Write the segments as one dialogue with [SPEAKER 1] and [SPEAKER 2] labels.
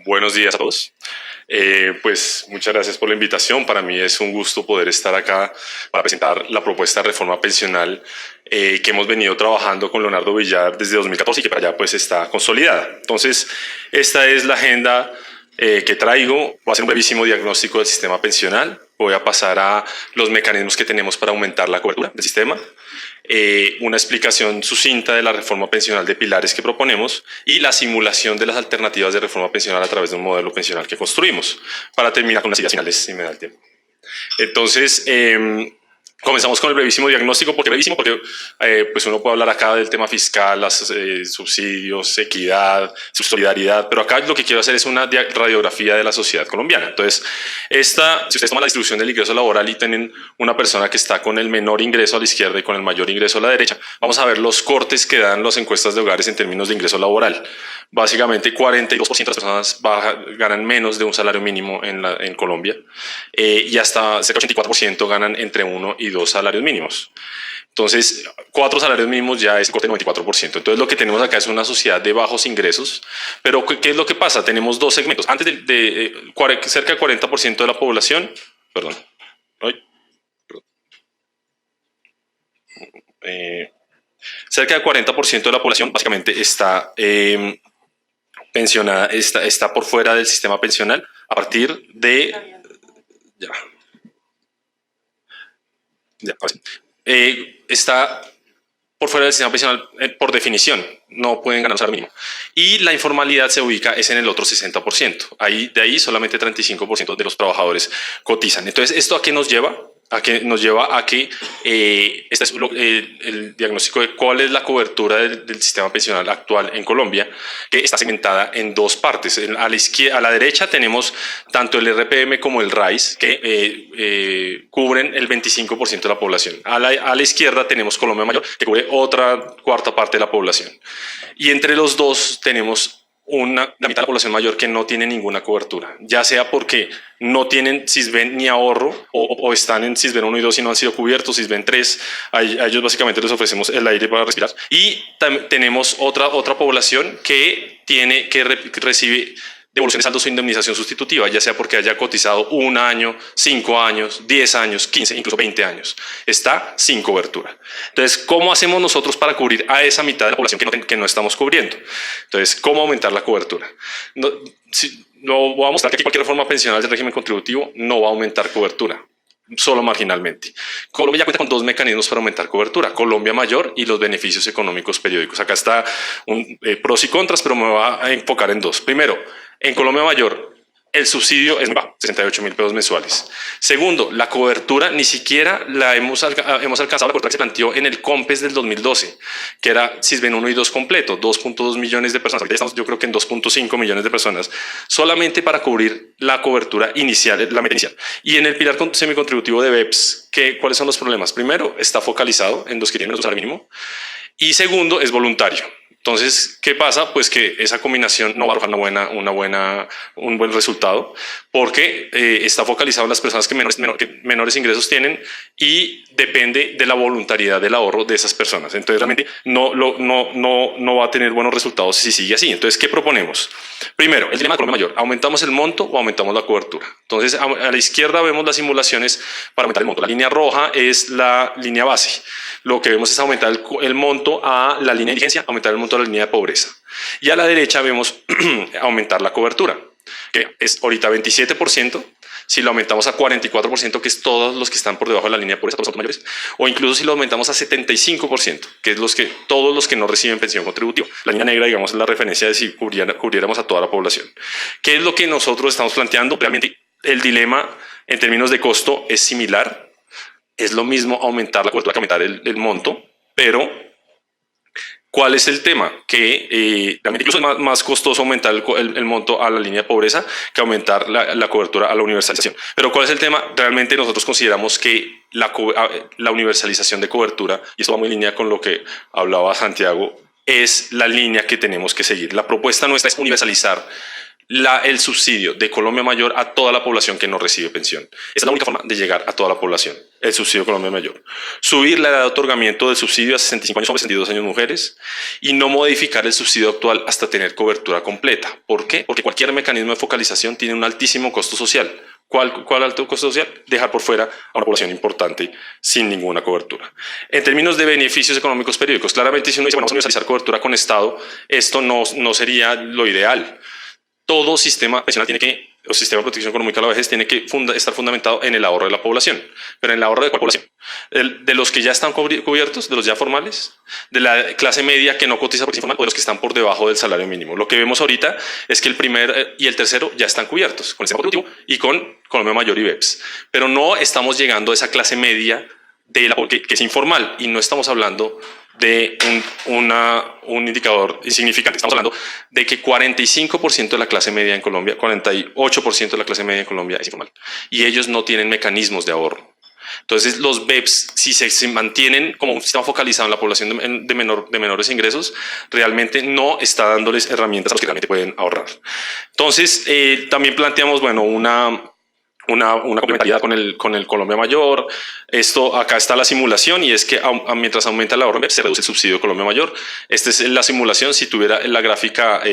[SPEAKER 1] Buenos días a todos. Pues muchas gracias por la invitación. Para mí es un gusto poder estar acá para presentar la propuesta de reforma pensional que hemos venido trabajando con Leonardo Villar desde 2014 y que para allá pues está consolidada. Entonces, esta es la agenda que traigo. Voy a hacer un brevísimo diagnóstico del sistema pensional. Voy a pasar a los mecanismos que tenemos para aumentar la cobertura del sistema. Una explicación sucinta de la reforma pensional de pilares que proponemos y la simulación de las alternativas de reforma pensional a través de un modelo pensional que construimos, para terminar con las ideas finales, si me da el tiempo. Entonces, comenzamos con el brevísimo diagnóstico. ¿Por qué brevísimo? Porque pues uno puede hablar acá del tema fiscal, los subsidios, equidad, solidaridad, pero acá lo que quiero hacer es una radiografía de la sociedad colombiana. Entonces, si ustedes toman la distribución del ingreso laboral y tienen una persona que está con el menor ingreso a la izquierda y con el mayor ingreso a la derecha, vamos a ver los cortes que dan las encuestas de hogares en términos de ingreso laboral. Básicamente, 42% de las personas ganan menos de un salario mínimo en Colombia y hasta cerca del 84% ganan entre 1 y 2 salarios mínimos. Entonces, 4 salarios mínimos ya es un corte del 94%. Entonces, lo que tenemos acá es una sociedad de bajos ingresos. Pero, ¿qué es lo que pasa? Tenemos dos segmentos. Antes cerca del 40% de la población, perdón, cerca del 40% de la población básicamente está pensionada, está por fuera del sistema pensional a partir de... está por fuera del sistema pensional por definición, no pueden ganar un salario mínimo. Y la informalidad se ubica es en el otro 60%. De ahí solamente 35% de los trabajadores cotizan. Entonces, ¿esto a qué nos lleva? Nos lleva a que este es el diagnóstico de cuál es la cobertura del sistema pensional actual en Colombia, que está segmentada en dos partes. A la derecha tenemos tanto el RPM como el RAIS, que cubren el 25% de la población. A la izquierda tenemos Colombia Mayor, que cubre otra cuarta parte de la población. Y entre los dos tenemos la mitad de la población mayor que no tiene ninguna cobertura, ya sea porque no tienen Sisbén ni ahorro o están en Sisbén 1 y 2 y no han sido cubiertos, Sisbén 3, a ellos básicamente les ofrecemos el aire para respirar. Y tenemos otra población que recibe devolución de saldos o indemnización sustitutiva, ya sea porque haya cotizado 1 año, 5 años, 10 años, 15, incluso 20 años. Está sin cobertura. Entonces, ¿cómo hacemos nosotros para cubrir a esa mitad de la población que no estamos cubriendo? Entonces, ¿cómo aumentar la cobertura? No voy a mostrar que cualquier reforma pensional del régimen contributivo no va a aumentar cobertura, solo marginalmente. Colombia ya cuenta con 2 mecanismos para aumentar cobertura: Colombia Mayor y los beneficios económicos periódicos. Acá está pros y contras, pero me voy a enfocar en 2. Primero, en Colombia Mayor, el subsidio es bajo, 68.000 pesos mensuales. Segundo, la cobertura ni siquiera hemos alcanzado la cobertura que se planteó en el COMPES del 2012, que era Sisbén 1 y 2 completo, 2.2 millones de personas. Ahorita estamos, yo creo que en 2.5 millones de personas, solamente para cubrir la cobertura inicial, la meta inicial. Y en el pilar semicontributivo de BEPS, ¿cuáles son los problemas? Primero, está focalizado en los que tienen un salario mínimo. Y segundo, es voluntario. Entonces, ¿qué pasa? Pues que esa combinación no va a arrojar un buen resultado, porque está focalizado en las personas que menores ingresos tienen y depende de la voluntariedad del ahorro de esas personas. Entonces, realmente no va a tener buenos resultados si sigue así. Entonces, ¿qué proponemos? Primero, el dilema de Colombia Mayor: ¿aumentamos el monto o aumentamos la cobertura? Entonces, a la izquierda vemos las simulaciones para aumentar el monto. La línea roja es la línea base. Lo que vemos es aumentar el monto a la línea de indigencia, aumentar el monto a la línea de pobreza. Y a la derecha vemos aumentar la cobertura, que es ahorita 27%, si lo aumentamos a 44%, que es todos los que están por debajo de la línea de pobreza, todos los mayores, o incluso si lo aumentamos a 75%, que es todos los que no reciben pensión contributiva. La línea negra, digamos, es la referencia de si cubriéramos a toda la población. ¿Qué es lo que nosotros estamos planteando? Realmente el dilema en términos de costo es similar. Es lo mismo aumentar la cobertura que aumentar el monto, pero ¿cuál es el tema? Que realmente incluso es más costoso aumentar el monto a la línea de pobreza que aumentar la cobertura a la universalización. Pero ¿cuál es el tema? Realmente nosotros consideramos que la universalización de cobertura, y esto va muy en línea con lo que hablaba Santiago, es la línea que tenemos que seguir. La propuesta nuestra es universalizar el subsidio de Colombia Mayor a toda la población que no recibe pensión. Esa es la única forma de llegar a toda la población, el subsidio de Colombia Mayor. Subir la edad de otorgamiento del subsidio a 65 años hombres, 62 años mujeres, y no modificar el subsidio actual hasta tener cobertura completa. ¿Por qué? Porque cualquier mecanismo de focalización tiene un altísimo costo social. ¿Cuál alto costo social? Dejar por fuera a una población importante sin ninguna cobertura. En términos de beneficios económicos periódicos, claramente si uno dice, bueno, vamos a universalizar cobertura con Estado, esto no sería lo ideal. Todo sistema pensional o sistema de protección económica a la vejez tiene que estar fundamentado en el ahorro de la población. Pero en el ahorro de cuál población? De los que ya están cubiertos, de los ya formales, de la clase media que no cotiza por informal, o de los que están por debajo del salario mínimo. Lo que vemos ahorita es que el primer y el tercero ya están cubiertos con el sistema contributivo y con Colombia Mayor y BEPS. Pero no estamos llegando a esa clase media que es informal, y no estamos hablando de un indicador insignificante. Estamos hablando de que 45% de la clase media en Colombia, 48% de la clase media en Colombia es informal, y ellos no tienen mecanismos de ahorro. Entonces, los BEPS, si se mantienen como un sistema focalizado en la población de menores ingresos, realmente no está dándoles herramientas a los que realmente pueden ahorrar. Entonces, también planteamos, bueno, una complementariedad con el Colombia Mayor. Acá está la simulación, y es que mientras aumenta el ahorro, se reduce el subsidio de Colombia Mayor. Esta es la simulación. Si tuviera la gráfica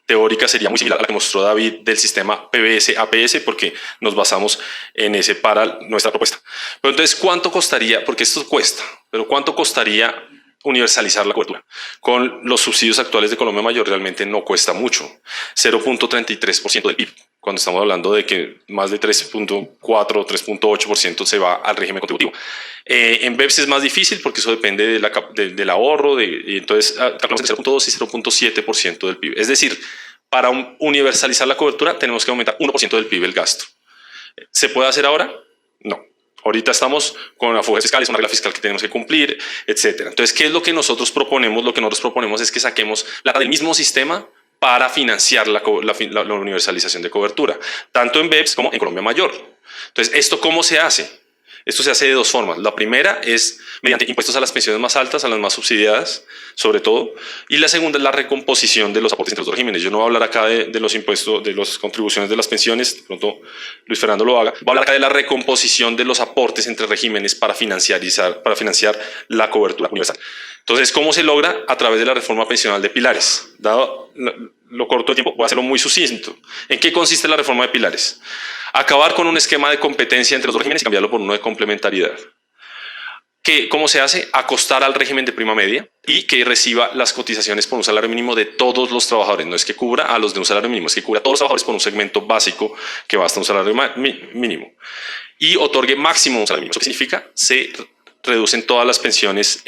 [SPEAKER 1] teórica, sería muy similar a la que mostró David del sistema PBS-APS, porque nos basamos en ese para nuestra propuesta. Pero entonces, ¿cuánto costaría? Porque esto cuesta, pero ¿cuánto costaría universalizar la cobertura? Con los subsidios actuales de Colombia Mayor realmente no cuesta mucho, 0.33% del PIB, cuando estamos hablando de que más de 3.4 o 3.8% se va al régimen contributivo. En BEPS es más difícil porque eso depende del ahorro, y entonces calculamos en 0.2 y 0.7% del PIB. Es decir, para universalizar la cobertura tenemos que aumentar 1% del PIB el gasto. ¿Se puede hacer ahora? No. Ahorita estamos con la fuga fiscal, es una regla fiscal que tenemos que cumplir, etcétera. Entonces, ¿qué es lo que nosotros proponemos? Lo que nosotros proponemos es que saquemos plata del mismo sistema para financiar la universalización de cobertura, tanto en BEPS como en Colombia Mayor. Entonces, ¿esto cómo se hace? Esto se hace de dos formas. La primera es mediante impuestos a las pensiones más altas, a las más subsidiadas, sobre todo. Y la segunda es la recomposición de los aportes entre los dos regímenes. Yo no voy a hablar acá de los impuestos, de las contribuciones de las pensiones, de pronto Luis Fernando lo haga. Voy a hablar acá de la recomposición de los aportes entre regímenes para financiar la cobertura universal. Entonces, ¿cómo se logra? A través de la reforma pensional de pilares. Dado lo corto de tiempo, voy a hacerlo muy sucinto. ¿En qué consiste la reforma de pilares? Acabar con un esquema de competencia entre los dos regímenes y cambiarlo por uno de complementariedad. ¿Cómo se hace? Acostar al régimen de prima media y que reciba las cotizaciones por un salario mínimo de todos los trabajadores. No es que cubra a los de un salario mínimo, es que cubra a todos los trabajadores por un segmento básico que va hasta un salario mínimo. Y otorgue máximo un salario mínimo. ¿Eso qué significa? Se reducen todas las pensiones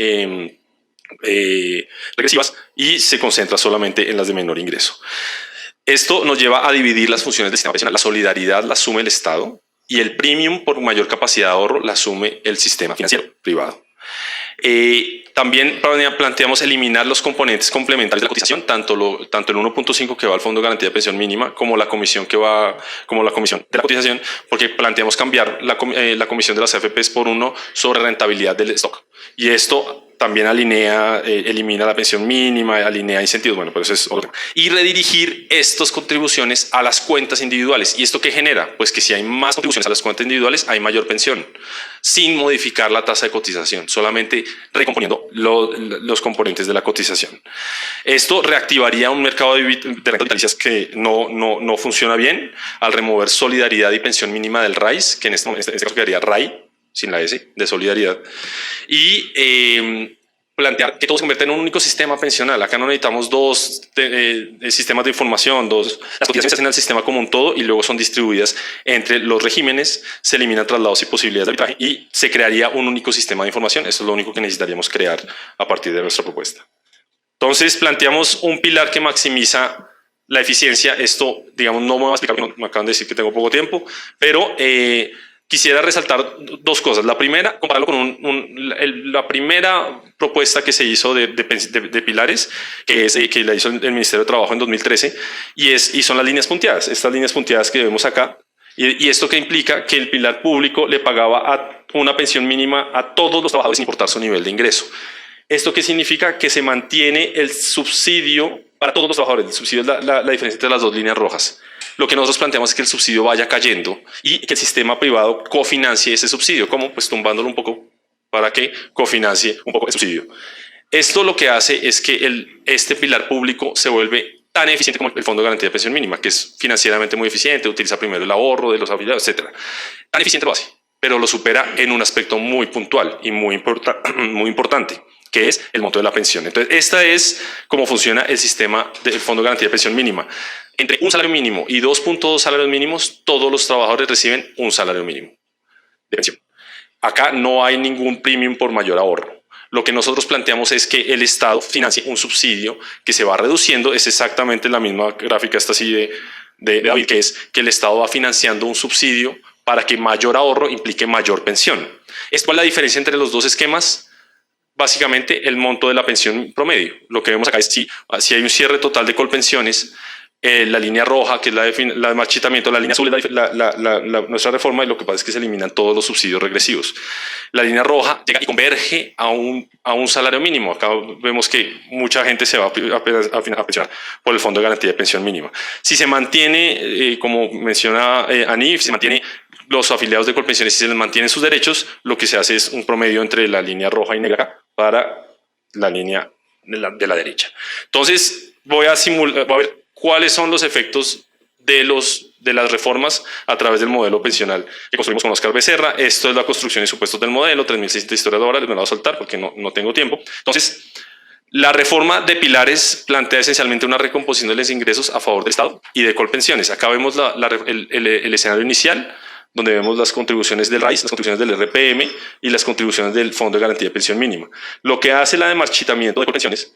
[SPEAKER 1] regresivas y se concentra solamente en las de menor ingreso. Esto nos lleva a dividir las funciones del sistema pensional. La solidaridad la asume el Estado y el premium por mayor capacidad de ahorro la asume el sistema financiero privado. También planteamos eliminar los componentes complementarios de la cotización, tanto el 1.5 que va al Fondo de Garantía de Pensión Mínima como la comisión de la cotización, porque planteamos cambiar la comisión de las AFPs por uno sobre rentabilidad del stock. Y esto también elimina la pensión mínima, alinea incentivos, bueno, pero eso es otro tema. Y redirigir estas contribuciones a las cuentas individuales. ¿Y esto qué genera? Pues que si hay más contribuciones a las cuentas individuales, hay mayor pensión, sin modificar la tasa de cotización, solamente recomponiendo los componentes de la cotización. Esto reactivaría un mercado de rentas vitalicias que no funciona bien al remover solidaridad y pensión mínima del RAIS, que en este caso quedaría RAI, sin la S, de solidaridad, y plantear que todo se convierta en un único sistema pensional. Acá no necesitamos dos sistemas de información, las cotizaciones se hacen al sistema como un todo y luego son distribuidas entre los regímenes, se eliminan traslados y posibilidades de arbitraje y se crearía un único sistema de información. Eso es lo único que necesitaríamos crear a partir de nuestra propuesta. Entonces planteamos un pilar que maximiza la eficiencia. Esto, digamos, no me voy a explicar porque me acaban de decir que tengo poco tiempo, pero quisiera resaltar dos cosas. La primera, compararlo con la primera propuesta que se hizo de pilares, que la hizo el Ministerio de Trabajo en 2013, y son las líneas punteadas. Estas líneas punteadas que vemos acá. Y esto que implica que el pilar público le pagaba una pensión mínima a todos los trabajadores sin importar su nivel de ingreso. ¿Esto qué significa? Que se mantiene el subsidio para todos los trabajadores. El subsidio es la diferencia entre las dos líneas rojas. Lo que nosotros planteamos es que el subsidio vaya cayendo y que el sistema privado cofinancie ese subsidio. ¿Cómo? Pues tumbándolo un poco para que cofinancie un poco el subsidio. Esto lo que hace es que este pilar público se vuelve tan eficiente como el Fondo de Garantía de Pensión Mínima, que es financieramente muy eficiente, utiliza primero el ahorro de los afiliados, etc. Tan eficiente lo hace, pero lo supera en un aspecto muy puntual y muy importante, que es el monto de la pensión. Entonces, esta es cómo funciona el sistema del Fondo de Garantía de Pensión Mínima. Entre un salario mínimo y 2.2 salarios mínimos, todos los trabajadores reciben un salario mínimo de pensión. Acá no hay ningún premium por mayor ahorro. Lo que nosotros planteamos es que el Estado financie un subsidio que se va reduciendo. Es exactamente la misma gráfica esta así de David, que es que el Estado va financiando un subsidio para que mayor ahorro implique mayor pensión. ¿Cuál es la diferencia entre los dos esquemas? Básicamente el monto de la pensión promedio. Lo que vemos acá es si hay un cierre total de colpensiones, la línea roja, que es la de marchitamiento, la línea azul es nuestra reforma, y lo que pasa es que se eliminan todos los subsidios regresivos. La línea roja llega y converge a un salario mínimo. Acá vemos que mucha gente se va a pensionar por el Fondo de Garantía de Pensión Mínima. Si se mantiene, como menciona Anif, si se mantiene los afiliados de Colpensiones, si se les mantienen sus derechos, lo que se hace es un promedio entre la línea roja y negra para la línea de la derecha. Entonces, voy a ver cuáles son los efectos de las reformas a través del modelo pensional que construimos con Oscar Becerra. Esto es la construcción y supuestos del modelo, 3.600 historias de horas, me lo voy a soltar porque no tengo tiempo. Entonces, la reforma de pilares plantea esencialmente una recomposición de los ingresos a favor del Estado y de Colpensiones. Acá vemos el escenario inicial, donde vemos las contribuciones del RAIS, las contribuciones del RPM y las contribuciones del Fondo de Garantía de Pensión Mínima. Lo que hace la de marchitamiento de Colpensiones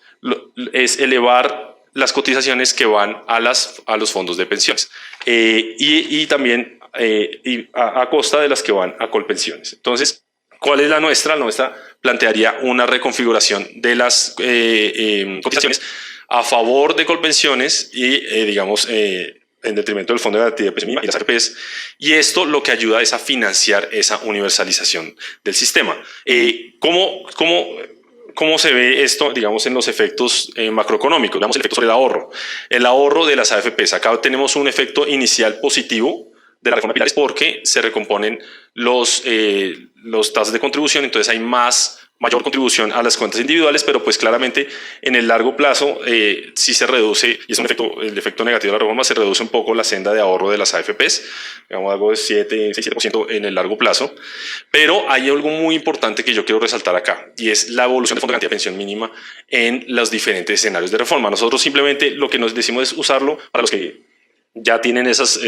[SPEAKER 1] es elevar las cotizaciones que van a los fondos de pensiones y también a costa de las que van a Colpensiones. Entonces, ¿cuál es la nuestra? La nuestra plantearía una reconfiguración de las cotizaciones a favor de Colpensiones y, digamos, en detrimento del Fondo de Garantía de Pensión Mínima y las ARPs, y esto lo que ayuda es a financiar esa universalización del sistema. ¿Cómo se ve esto, digamos, en los efectos macroeconómicos? Veamos el efecto sobre el ahorro. El ahorro de las AFPs. Acá tenemos un efecto inicial positivo de la reforma de pilares porque se recomponen los tasas de contribución, entonces hay mayor contribución a las cuentas individuales, pero pues claramente en el largo plazo sí se reduce, y es el efecto negativo de la reforma, se reduce un poco la senda de ahorro de las AFPs, digamos algo de 6-7% en el largo plazo, pero hay algo muy importante que yo quiero resaltar acá, y es la evolución del Fondo de Garantía de Pensión Mínima en los diferentes escenarios de reforma. Nosotros simplemente lo que nos decimos es usarlo para los que ya tienen esos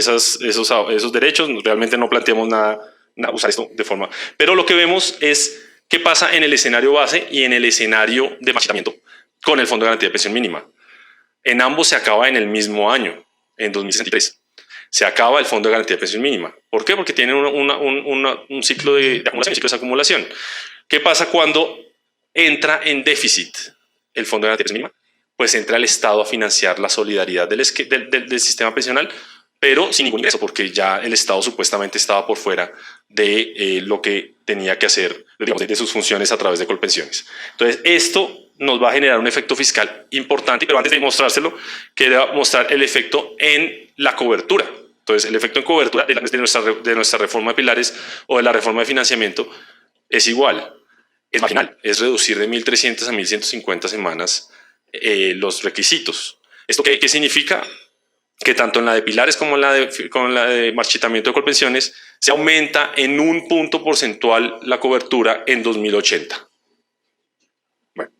[SPEAKER 1] derechos, realmente no planteamos nada usar esto de forma, pero lo que vemos es qué pasa en el escenario base y en el escenario de marchitamiento con el Fondo de Garantía de Pensión Mínima. En ambos se acaba en el mismo año, en 2063. Se acaba el Fondo de Garantía de Pensión Mínima. ¿Por qué? Porque tienen un ciclo de acumulación, un ciclo de desacumulación. ¿Qué pasa cuando entra en déficit el Fondo de Garantía de Pensión Mínima? Pues entra el Estado a financiar la solidaridad del sistema pensional, pero sin ningún ingreso, porque ya el Estado supuestamente estaba por fuera de lo que tenía que hacer, digamos, de sus funciones a través de Colpensiones. Entonces, esto nos va a generar un efecto fiscal importante, pero antes de mostrárselo, quería mostrar el efecto en la cobertura. Entonces, el efecto en cobertura de nuestra reforma de pilares o de la reforma de financiamiento es igual, es marginal, es reducir de 1.300 a 1.150 semanas los requisitos. ¿Esto qué significa? Que tanto en la de pilares como en la de marchitamiento de Colpensiones se aumenta en un punto porcentual la cobertura en 2080. Bueno,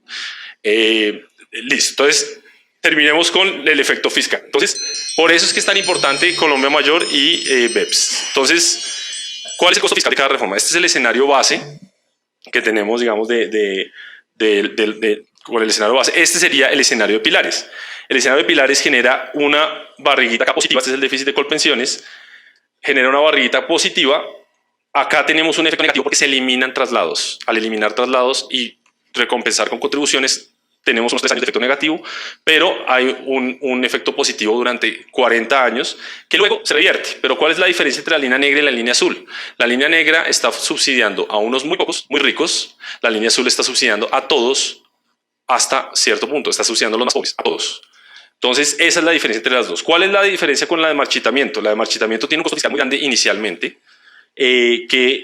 [SPEAKER 1] listo. Entonces, terminemos con el efecto fiscal. Entonces, por eso es que es tan importante Colombia Mayor y BEPS. Entonces, ¿cuál es el costo fiscal de cada reforma? Este es el escenario base que tenemos, digamos, con el escenario base. Este sería el escenario de pilares. El escenario de pilares genera una barriguita acá positiva, este es el déficit de Colpensiones, genera una barriguita positiva. Acá tenemos un efecto negativo porque se eliminan traslados. Al eliminar traslados y recompensar con contribuciones, tenemos unos 3 años de efecto negativo, pero hay un efecto positivo durante 40 años que luego se revierte. Pero ¿cuál es la diferencia entre la línea negra y la línea azul? La línea negra está subsidiando a unos muy pocos, muy ricos. La línea azul está subsidiando a todos hasta cierto punto, está subsidiando a los más pobres, a todos. Entonces, esa es la diferencia entre las dos. ¿Cuál es la diferencia con la de marchitamiento? La de marchitamiento tiene un costo fiscal muy grande inicialmente,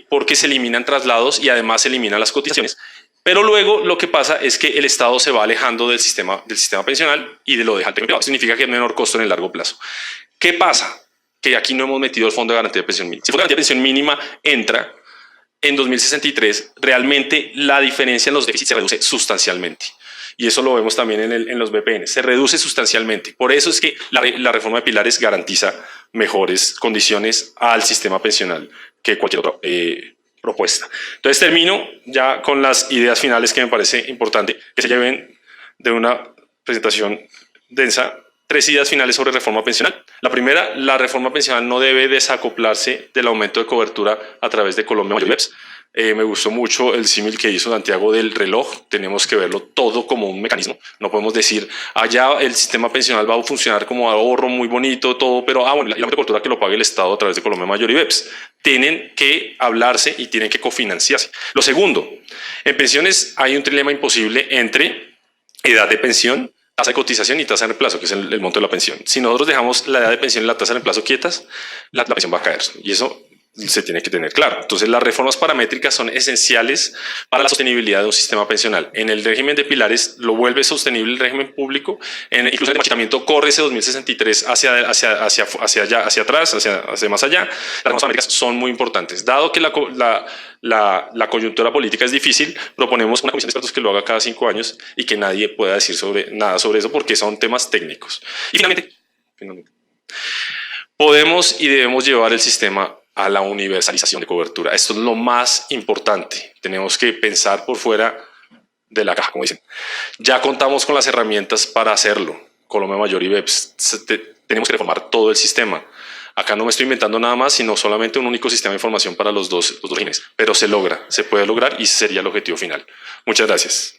[SPEAKER 1] porque se eliminan traslados y además se eliminan las cotizaciones. Pero luego lo que pasa es que el Estado se va alejando del sistema pensional y lo deja al privado. Significa que hay menor costo en el largo plazo. ¿Qué pasa? Que aquí no hemos metido el Fondo de Garantía de Pensión Mínima. Si el Fondo de Garantía de Pensión Mínima entra en 2063, realmente la diferencia en los déficits se reduce sustancialmente. Y eso lo vemos también en los BPN. Se reduce sustancialmente. Por eso es que la reforma de pilares garantiza mejores condiciones al sistema pensional que cualquier otra propuesta. Entonces termino ya con las ideas finales que me parece importante que se lleven de una presentación densa. 3 ideas finales sobre reforma pensional. La primera, la reforma pensional no debe desacoplarse del aumento de cobertura a través de Colombia Mayor y BEPS. Me gustó mucho el símil que hizo Santiago del reloj. Tenemos que verlo todo como un mecanismo. No podemos decir, allá el sistema pensional va a funcionar como ahorro muy bonito, todo, pero bueno, la cobertura que lo pague el Estado a través de Colombia Mayor y BEPS. Tienen que hablarse y tienen que cofinanciarse. Lo segundo, en pensiones hay un trilema imposible entre edad de pensión, tasa de cotización y tasa de reemplazo, que es el monto de la pensión. Si nosotros dejamos la edad de pensión y la tasa de reemplazo quietas, la pensión va a caer. Y eso se tiene que tener claro. Entonces, las reformas paramétricas son esenciales para la sostenibilidad de un sistema pensional. En el régimen de pilares lo vuelve sostenible el régimen público. Incluso el marchitamiento corre ese 2063 hacia allá, hacia atrás, hacia más allá. Las reformas paramétricas son muy importantes. Dado que la coyuntura política es difícil, proponemos una comisión de expertos que lo haga cada 5 años y que nadie pueda decir nada sobre eso porque son temas técnicos. Y finalmente, podemos y debemos llevar el sistema a la universalización de cobertura. Esto es lo más importante. Tenemos que pensar por fuera de la caja, como dicen. Ya contamos con las herramientas para hacerlo. Colombia Mayor y BEPS. Tenemos que reformar todo el sistema. Acá no me estoy inventando nada más, sino solamente un único sistema de información para los dos regímenes. Pero se logra, se puede lograr y ese sería el objetivo final. Muchas gracias.